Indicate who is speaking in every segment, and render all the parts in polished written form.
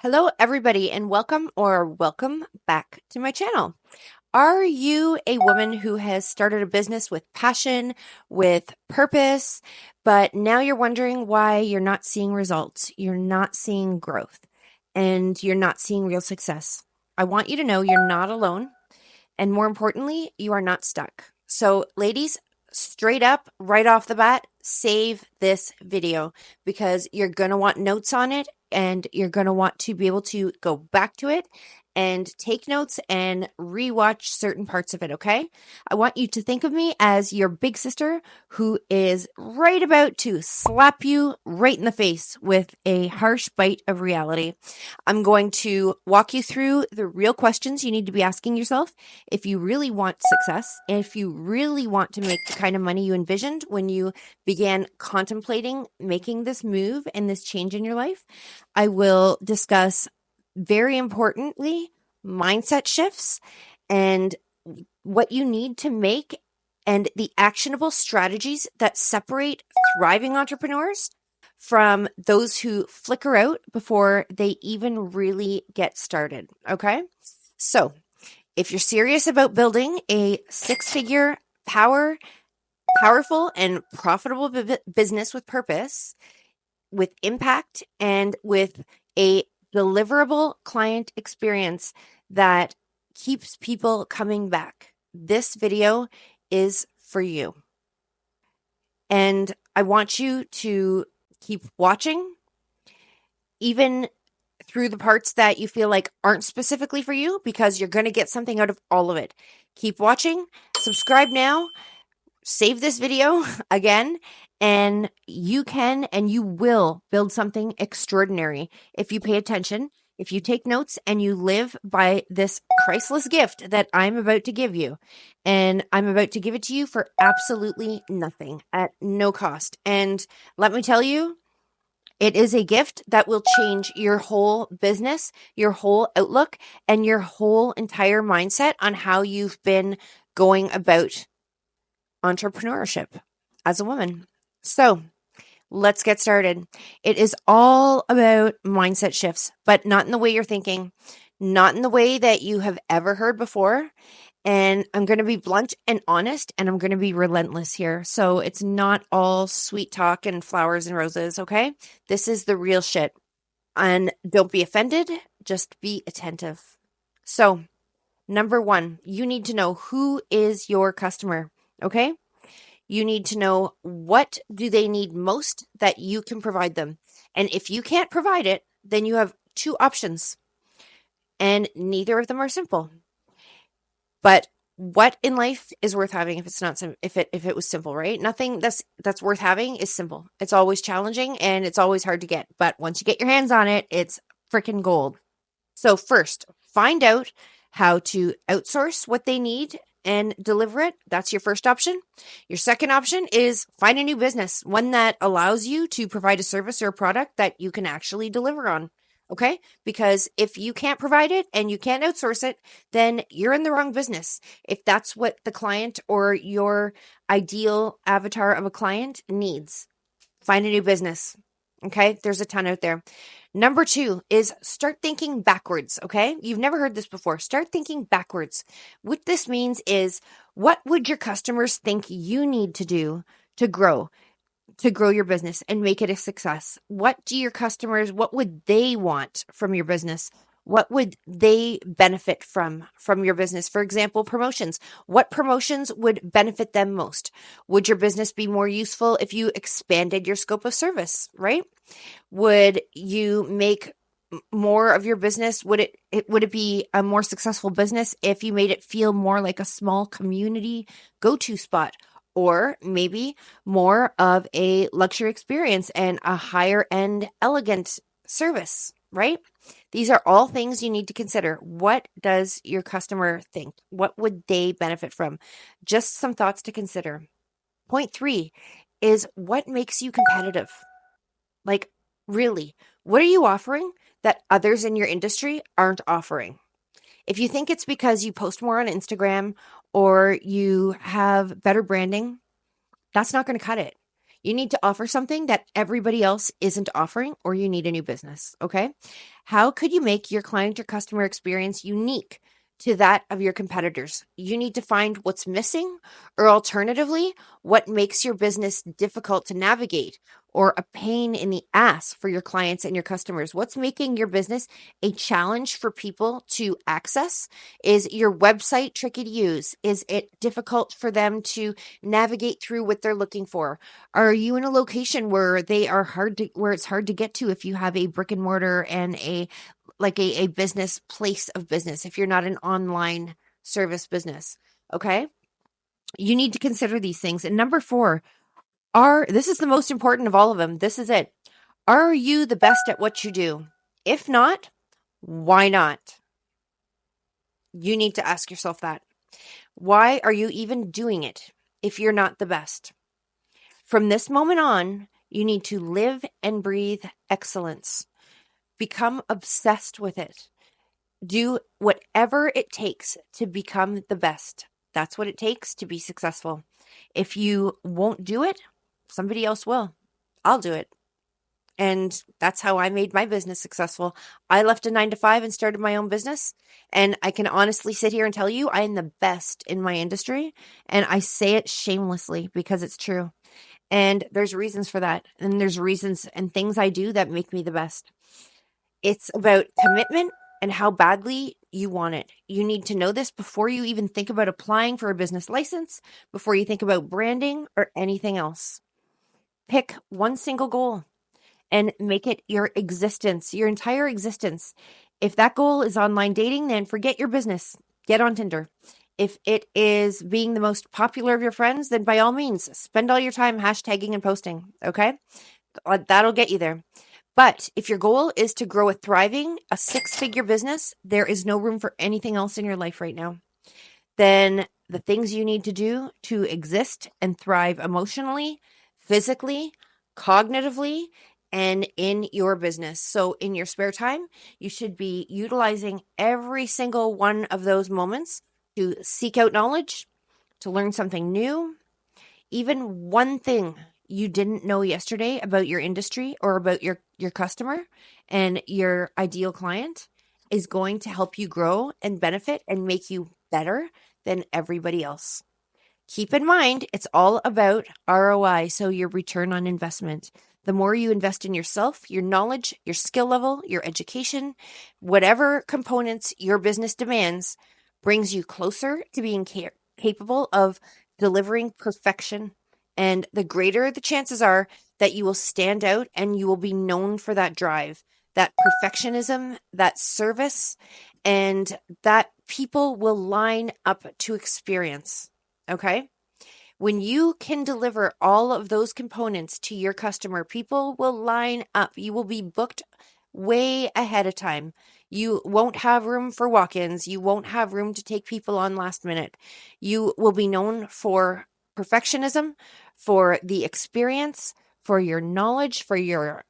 Speaker 1: Hello, everybody, and welcome back to my channel. Are you a woman who has started a business with passion, with purpose, but now you're wondering why you're not seeing results, you're not seeing growth, and you're not seeing real success? I want you to know you're not alone, and more importantly, you are not stuck. So, ladies, straight up, right off the bat, save this video because you're going to want notes on it and you're going to want to be able to go back to it and take notes and rewatch certain parts of it, okay? I want you to think of me as your big sister who is right about to slap you right in the face with a harsh bite of reality. I'm going to walk you through the real questions you need to be asking yourself if you really want success, if you really want to make the kind of money you envisioned when you began contemplating making this move and this change in your life. I will discuss, very importantly, mindset shifts and what you need to make and the actionable strategies that separate thriving entrepreneurs from those who flicker out before they even really get started. Okay. So if you're serious about building a six-figure powerful and profitable business with purpose, with impact, and with a deliverable client experience that keeps people coming back, this video is for you. And I want you to keep watching, even through the parts that you feel like aren't specifically for you, because you're going to get something out of all of it. Keep watching, subscribe now, save this video again, and you can and you will build something extraordinary if you pay attention, if you take notes, and you live by this priceless gift that I'm about to give you. And I'm about to give it to you for absolutely nothing, at no cost. And let me tell you, it is a gift that will change your whole business, your whole outlook, and your whole entire mindset on how you've been going about entrepreneurship as a woman. So let's get started. It is all about mindset shifts, but not in the way you're thinking, not in the way that you have ever heard before. And I'm going to be blunt and honest, and I'm going to be relentless here. So it's not all sweet talk and flowers and roses, okay? This is the real shit. And don't be offended, just be attentive. So, number one, you need to know who is your customer, okay? You need to know what do they need most that you can provide them. And if you can't provide it, then you have two options. And neither of them are simple. But what in life is worth having if it's not if it was simple, right? Nothing that's worth having is simple. It's always challenging and it's always hard to get. But once you get your hands on it, it's freaking gold. So first, find out how to outsource what they need and deliver it. That's your first option. Your second option is find a new business, one that allows you to provide a service or a product that you can actually deliver on. Okay? Because if you can't provide it and you can't outsource it, then you're in the wrong business. If that's what the client or your ideal avatar of a client needs, find a new business. Okay? There's a ton out there. Number two is start thinking backwards, okay? You've never heard this before. Start thinking backwards. What this means is, what would your customers think you need to do to grow your business and make it a success? What would they want from your business? What would they benefit from your business? For example, promotions. What promotions would benefit them most? Would your business be more useful if you expanded your scope of service, right? Would you make more of your business? Would it be a more successful business if you made it feel more like a small community go-to spot? Or maybe more of a luxury experience and a higher end, elegant service, right? These are all things you need to consider. What does your customer think? What would they benefit from? Just some thoughts to consider. Point three is, what makes you competitive? Like, really, what are you offering that others in your industry aren't offering? If you think it's because you post more on Instagram or you have better branding, that's not going to cut it. You need to offer something that everybody else isn't offering, or you need a new business. Okay. How could you make your client or customer experience unique to that of your competitors? You need to find what's missing, or alternatively, what makes your business difficult to navigate or a pain in the ass for your clients and your customers. What's making your business a challenge for people to access? Is your website tricky to use? Is it difficult for them to navigate through what they're looking for? Are you in a location where where it's hard to get to if you have a brick and mortar and a business place of business, if you're not an online service business? Okay. You need to consider these things. And number 4, this is the most important of all of them. This is it. Are you the best at what you do? If not, why not? You need to ask yourself that. Why are you even doing it if you're not the best? From this moment on, you need to live and breathe excellence. Become obsessed with it. Do whatever it takes to become the best. That's what it takes to be successful. If you won't do it, somebody else will. I'll do it. And that's how I made my business successful. I left a 9 to 5 and started my own business. And I can honestly sit here and tell you I am the best in my industry. And I say it shamelessly because it's true. And there's reasons for that. And there's reasons and things I do that make me the best. It's about commitment and how badly you want it. You need to know this before you even think about applying for a business license, before you think about branding or anything else. Pick one single goal and make it your existence, your entire existence. If that goal is online dating, then forget your business. Get on Tinder. If it is being the most popular of your friends, then by all means, spend all your time hashtagging and posting. Okay. That'll get you there. But if your goal is to grow a 6-figure business, there is no room for anything else in your life right now. Then the things you need to do to exist and thrive emotionally, physically, cognitively, and in your business. So in your spare time, you should be utilizing every single one of those moments to seek out knowledge, to learn something new, even one thing you didn't know yesterday about your industry or about your customer and your ideal client is going to help you grow and benefit and make you better than everybody else. Keep in mind, it's all about ROI, so your return on investment. The more you invest in yourself, your knowledge, your skill level, your education, whatever components your business demands, brings you closer to being capable of delivering perfection. And the greater the chances are that you will stand out and you will be known for that drive, that perfectionism, that service, and that people will line up to experience. Okay. When you can deliver all of those components to your customer, people will line up. You will be booked way ahead of time. You won't have room for walk-ins. You won't have room to take people on last minute. You will be known for perfectionism, for the experience, for your knowledge, for your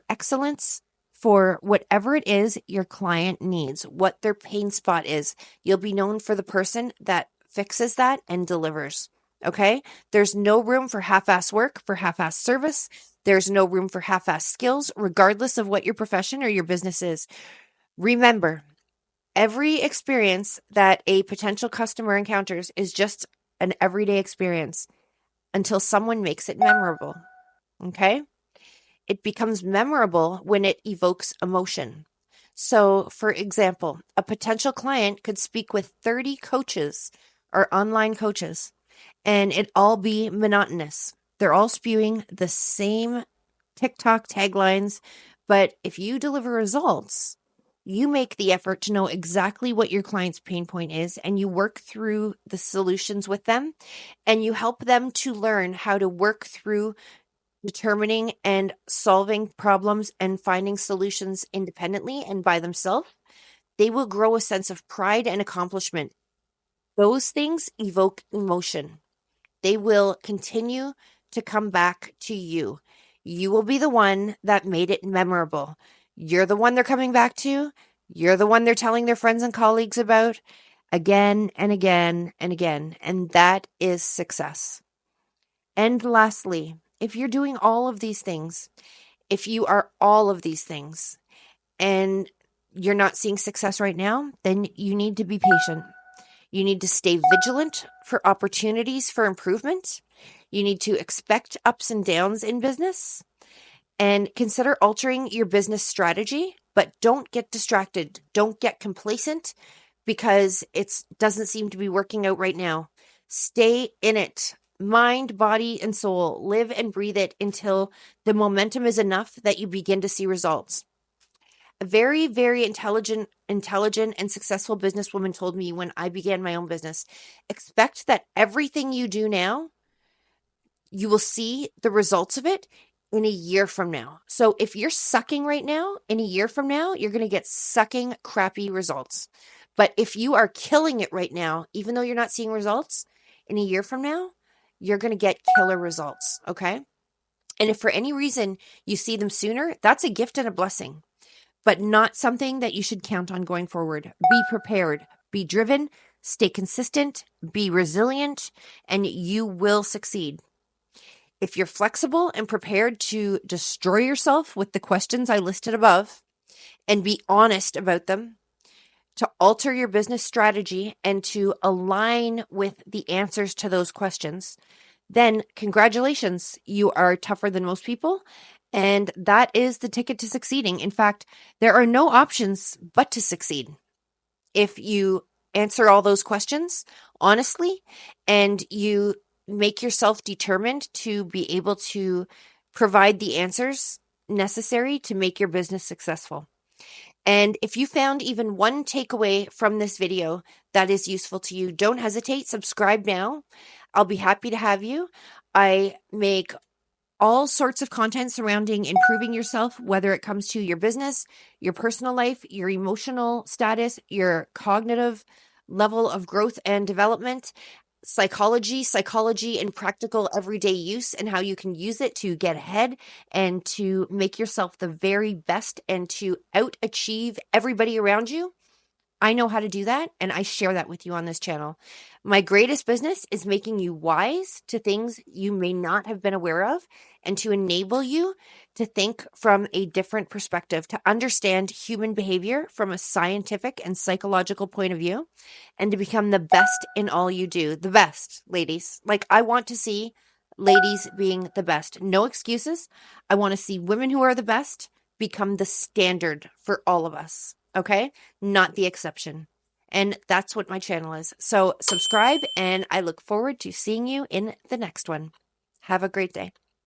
Speaker 1: excellence, for whatever it is your client needs, what their pain spot is. You'll be known for the person that fixes that and delivers. Okay? There's no room for half-ass work, for half-ass service. There's no room for half-ass skills, regardless of what your profession or your business is. Remember, every experience that a potential customer encounters is just an everyday experience until someone makes it memorable. Okay? It becomes memorable when it evokes emotion. So, for example, a potential client could speak with 30 coaches or online coaches, and it all be monotonous. They're all spewing the same TikTok taglines, but if you deliver results, you make the effort to know exactly what your client's pain point is, and you work through the solutions with them, and you help them to learn how to work through determining and solving problems and finding solutions independently and by themselves. They will grow a sense of pride and accomplishment. Those things evoke emotion. They will continue to come back to you. You will be the one that made it memorable. You're the one they're coming back to. You're the one they're telling their friends and colleagues about again and again and again. And that is success. And lastly, if you're doing all of these things, if you are all of these things and you're not seeing success right now, then you need to be patient. You need to stay vigilant for opportunities for improvement. You need to expect ups and downs in business and consider altering your business strategy, but don't get distracted. Don't get complacent because it doesn't seem to be working out right now. Stay in it. Mind, body, and soul. Live and breathe it until the momentum is enough that you begin to see results. A very, very intelligent and successful businesswoman told me when I began my own business, expect that everything you do now, you will see the results of it in a year from now. So if you're sucking right now, in a year from now, you're going to get sucking crappy results. But if you are killing it right now, even though you're not seeing results, in a year from now, you're going to get killer results. Okay. And if for any reason you see them sooner, that's a gift and a blessing, but not something that you should count on going forward. Be prepared, be driven, stay consistent, be resilient, and you will succeed. If you're flexible and prepared to destroy yourself with the questions I listed above and be honest about them, to alter your business strategy and to align with the answers to those questions, then congratulations, you are tougher than most people. And that is the ticket to succeeding. In fact, there are no options but to succeed. If you answer all those questions honestly and you make yourself determined to be able to provide the answers necessary to make your business successful. And if you found even one takeaway from this video that is useful to you, don't hesitate. Subscribe now. I'll be happy to have you. I make all sorts of content surrounding improving yourself, whether it comes to your business, your personal life, your emotional status, your cognitive level of growth and development, psychology in practical everyday use, and how you can use it to get ahead and to make yourself the very best and to out-achieve everybody around you. I know how to do that, and I share that with you on this channel. My greatest business is making you wise to things you may not have been aware of and to enable you to think from a different perspective, to understand human behavior from a scientific and psychological point of view, and to become the best in all you do. The best, ladies. Like, I want to see ladies being the best. No excuses. I want to see women who are the best become the standard for all of us. Okay? Not the exception. And that's what my channel is. So subscribe, and I look forward to seeing you in the next one. Have a great day.